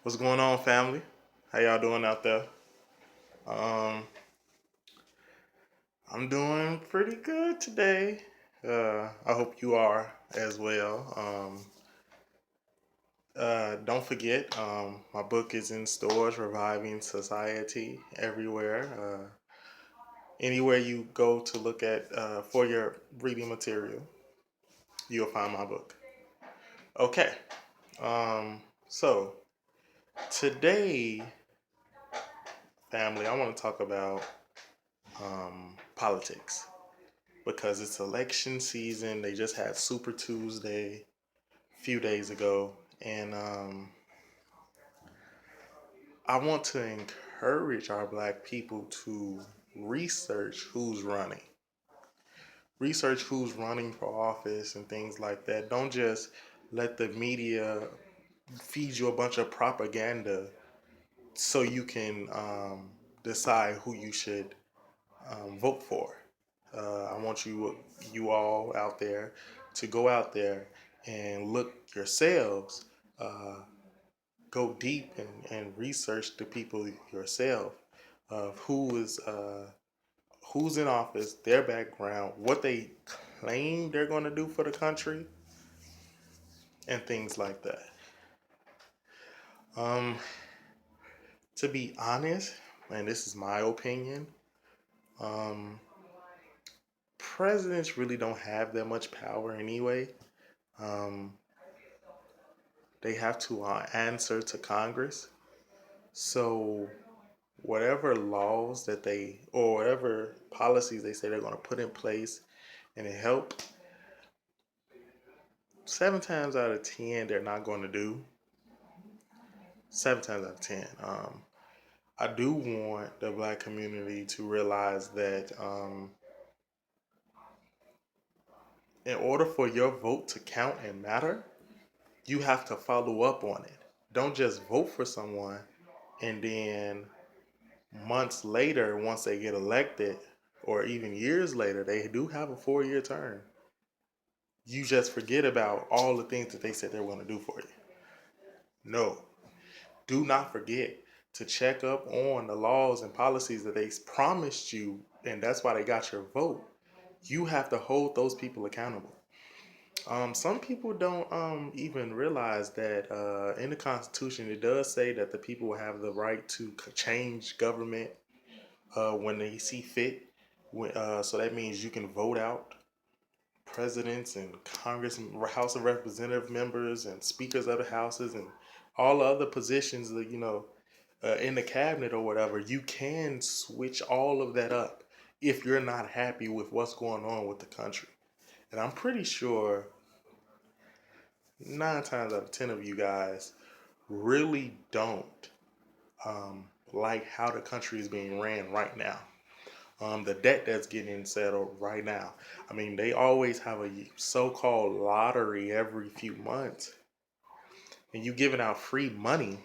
What's going on, family? How y'all doing out there? Um, I'm doing pretty good today. I hope you are as well. Don't forget, my book is in stores, Reviving Society, everywhere. Anywhere you go to look at for your reading material, you'll find my book. Okay, so today, family, I want to talk about politics because it's election season. They just had Super Tuesday a few days ago, and I want to encourage our black people to research who's running, research who's running for office and things like that. Don't just let the media feed you a bunch of propaganda so you can decide who you should vote for. I want you all out there to go out there and look yourselves, uh, go deep and research the people yourself of who's in office, their background, what they claim they're going to do for the country, and things like that. Um, to be honest, and this is my opinion, um, presidents really don't have that much power anyway. Um, they have to answer to Congress. So whatever laws that they or whatever policies they say they're going to put in place and it help, 7 times out of 10 they're not going to do. 7 times out of 10. I do want the black community to realize that in order for your vote to count and matter, you have to follow up on it. Don't just vote for someone and then months later, once they get elected, or even years later, they do have a 4 year term. You just forget about all the things that they said they were going to do for you. No, do not forget to check up on the laws and policies that they promised you, and that's why they got your vote. You have to hold those people accountable. Some people don't even realize that in the Constitution it does say that the people have the right to change government when they see fit. So that means you can vote out presidents and Congress, House of Representative members, and speakers of the houses, and all the other positions that in the cabinet or whatever. You can switch all of that up if you're not happy with what's going on with the country. And I'm pretty sure 9 times out of 10 of you guys really don't like how the country is being ran right now. The debt that's getting settled right now. I mean, they always have a so-called lottery every few months, and you giving out free money,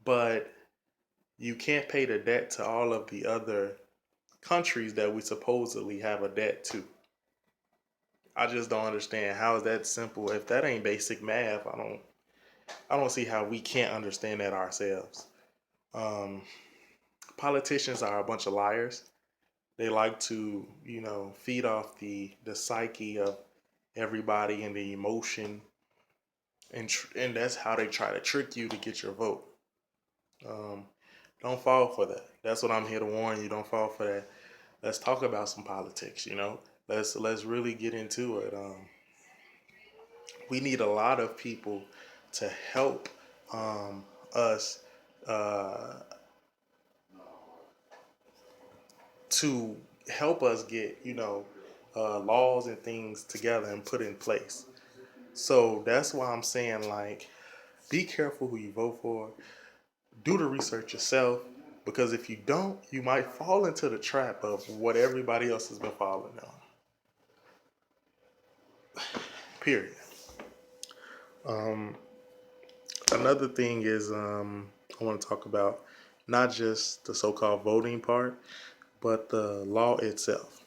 but you can't pay the debt to all of the other countries that we supposedly have a debt to. I just don't understand how is that simple. If that ain't basic math, I don't see how we can't understand that ourselves. Um, Politicians are a bunch of liars. They like to, feed off the psyche of everybody and the emotion, and that's how they try to trick you to get your vote. Um, don't fall for that. That's what I'm here to warn you. Don't fall for that. Let's talk about some politics. Let's really get into it. We need a lot of people to help us uh, to help us get laws and things together and put in place. So that's why I'm saying, like, be careful who you vote for. Do the research yourself, because if you don't, you might fall into the trap of what everybody else has been falling on. Period. Um, Another thing is I want to talk about not just the so-called voting part, but the law itself.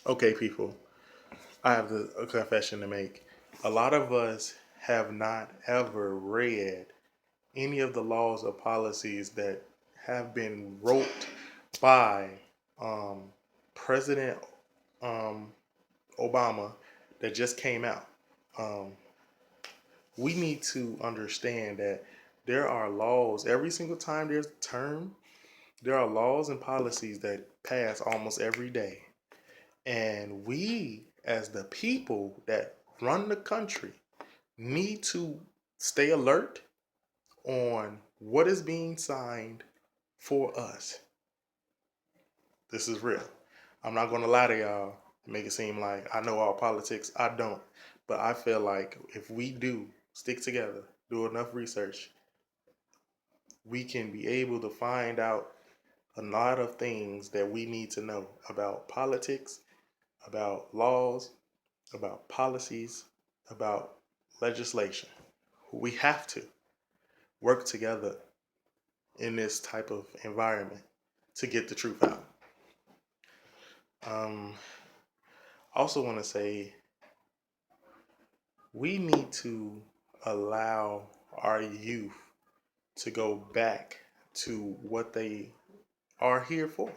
Okay, people, I have a confession to make. A lot of us have not ever read any of the laws or policies that have been wrote by um, President um, Obama that just came out. Um, we need to understand that there are laws every single time there's a term. There are laws and policies that pass almost every day, and we, as the people that run the country, need to stay alert on what is being signed for us. This is real. I'm not going to lie to y'all and make it seem like I know all politics. I don't. But I feel like if we do stick together, do enough research, we can be able to find out a lot of things that we need to know about politics, about laws, about policies, about legislation. We have to work together in this type of environment to get the truth out. Um, I also want to say we need to allow our youth to go back to what they are here for,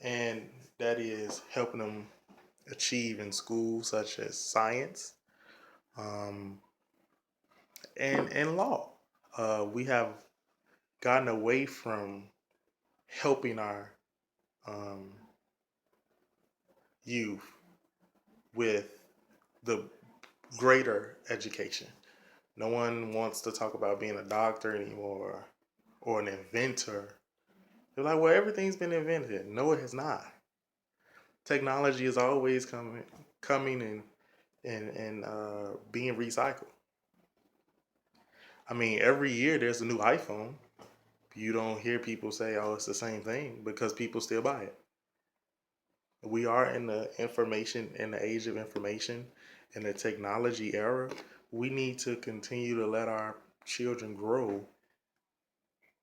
and that is helping them achieve in school, such as science um, and law. We have gotten away from helping our um, youth with the greater education. No one wants to talk about being a doctor anymore or an inventor. They're like, well, everything's been invented. No, it has not. Technology is always coming and being recycled. I mean, every year there's a new iPhone. You don't hear people say, "Oh, it's the same thing," because people still buy it. We are in the age of information, in the technology era. We need to continue to let our children grow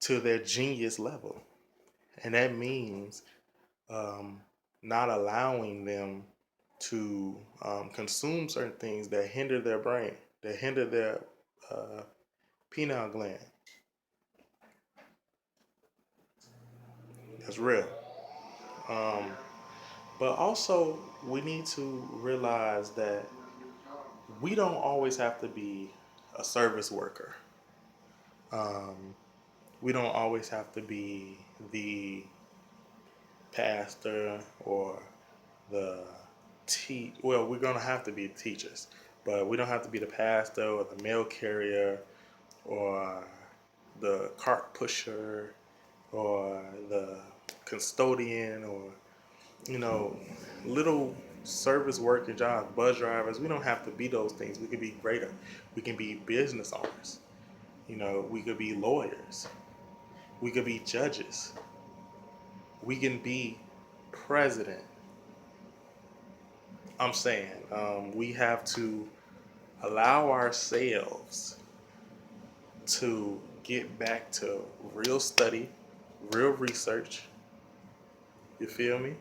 to their genius level, and that means um, not allowing them to consume certain things that hinder their brain, that hinder their uh, pineal gland. That's real. Um, but also, we need to realize that we don't always have to be a service worker. Um, we don't always have to be the pastor or the well, we're gonna have to be teachers, but we don't have to be the pastor or the mail carrier or the cart pusher or the custodian or you know little service working jobs, bus drivers. We don't have to be those things. We can be greater. We can be business owners. We could be lawyers. We could be judges. We can be president. I'm saying we have to allow ourselves to get back to real study, real research, you feel me?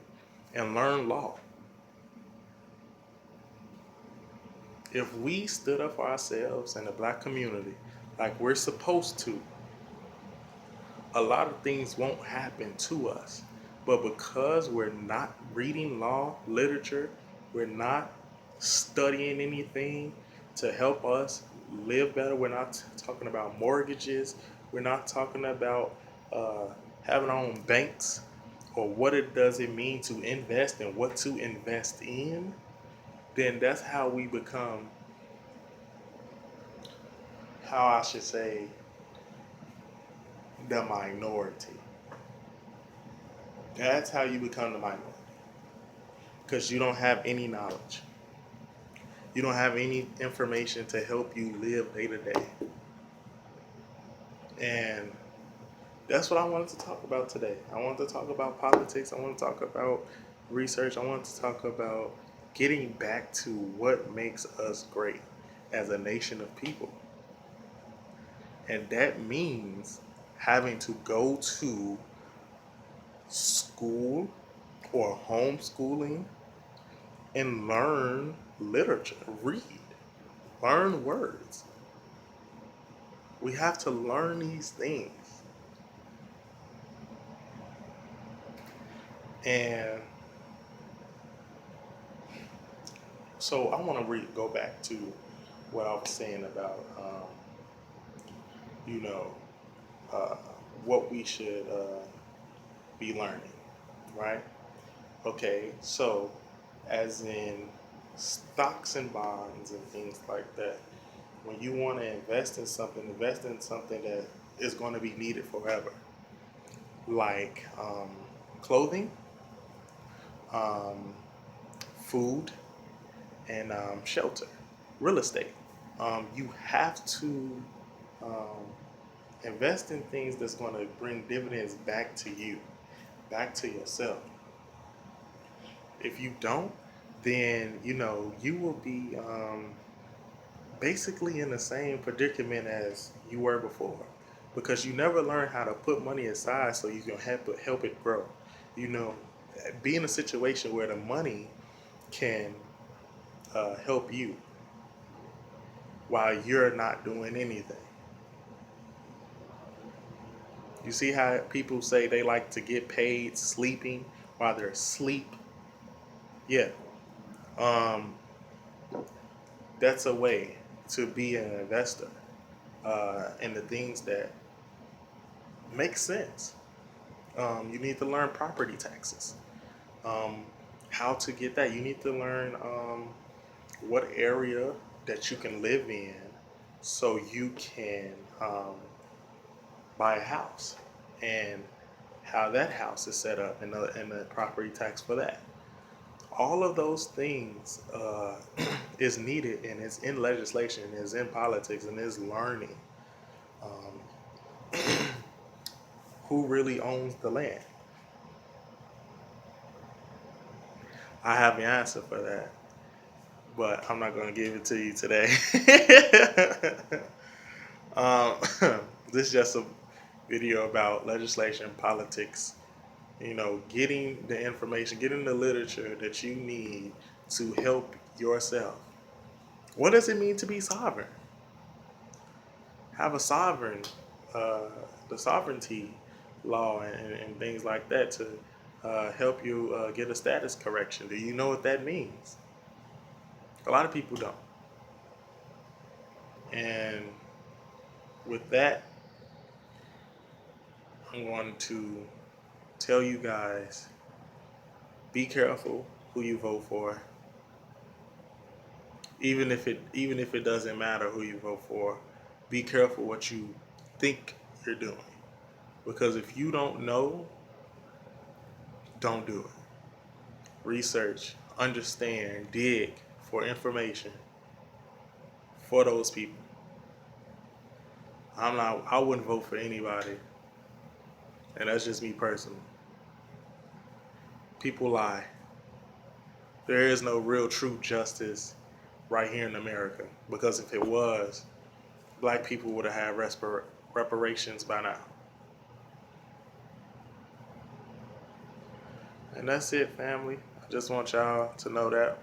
And learn law. If we stood up for ourselves and the black community like we're supposed to, a lot of things won't happen to us. But because we're not reading law, literature, we're not studying anything to help us live better, we're not talking about mortgages, we're not talking about uh, having our own banks or what it does it mean to invest and what to invest in, then that's how we become, how I should say, the minority. That's how you become the minority. Because you don't have any knowledge. You don't have any information to help you live day to day. And that's what I wanted to talk about today. I wanted to talk about politics. I want to talk about research. I want to talk about getting back to what makes us great as a nation of people. And that means having to go to school or homeschooling and learn literature, read, learn words. We have to learn these things. And so I want to go back to what I was saying about, you know, uh, what we should be learning, right? Okay, so as in stocks and bonds and things like that, when you want to invest in something that is going to be needed forever, like clothing, um, food, and shelter, real estate. You have to um, invest in things that's going to bring dividends back to you, back to yourself. If you don't, then you will be basically in the same predicament as you were before, because you never learn how to put money aside so you can help it grow. You know, be in a situation where the money can help you while you're not doing anything. You see how people say they like to get paid sleeping while they're asleep? Yeah. Um, that's a way to be an investor in the things that make sense. You need to learn property taxes, um, how to get that. You need to learn what area that you can live in so you can buy a house, and how that house is set up, and the property tax for that. All of those things is needed, and it's in legislation, is in politics, and is learning who really owns the land. I have the answer for that, but I'm not going to give it to you today. um, this is just a video about legislation, politics, getting the information, getting the literature that you need to help yourself. What does it mean to be sovereign? Have a sovereign, uh, the sovereignty law and things like that to help you get a status correction. Do you know what that means? A lot of people don't. And with that, I'm going to tell you guys, be careful who you vote for. Even if it doesn't matter who you vote for, be careful what you think you're doing. Because if you don't know, don't do it. Research, understand, dig for information for those people. I wouldn't vote for anybody, and that's just me personally. People lie. There is no real true justice right here in America, because if it was, black people would have had reparations by now. And that's it, family. I just want y'all to know that.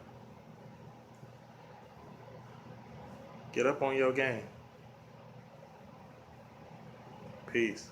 Get up on your game. Peace.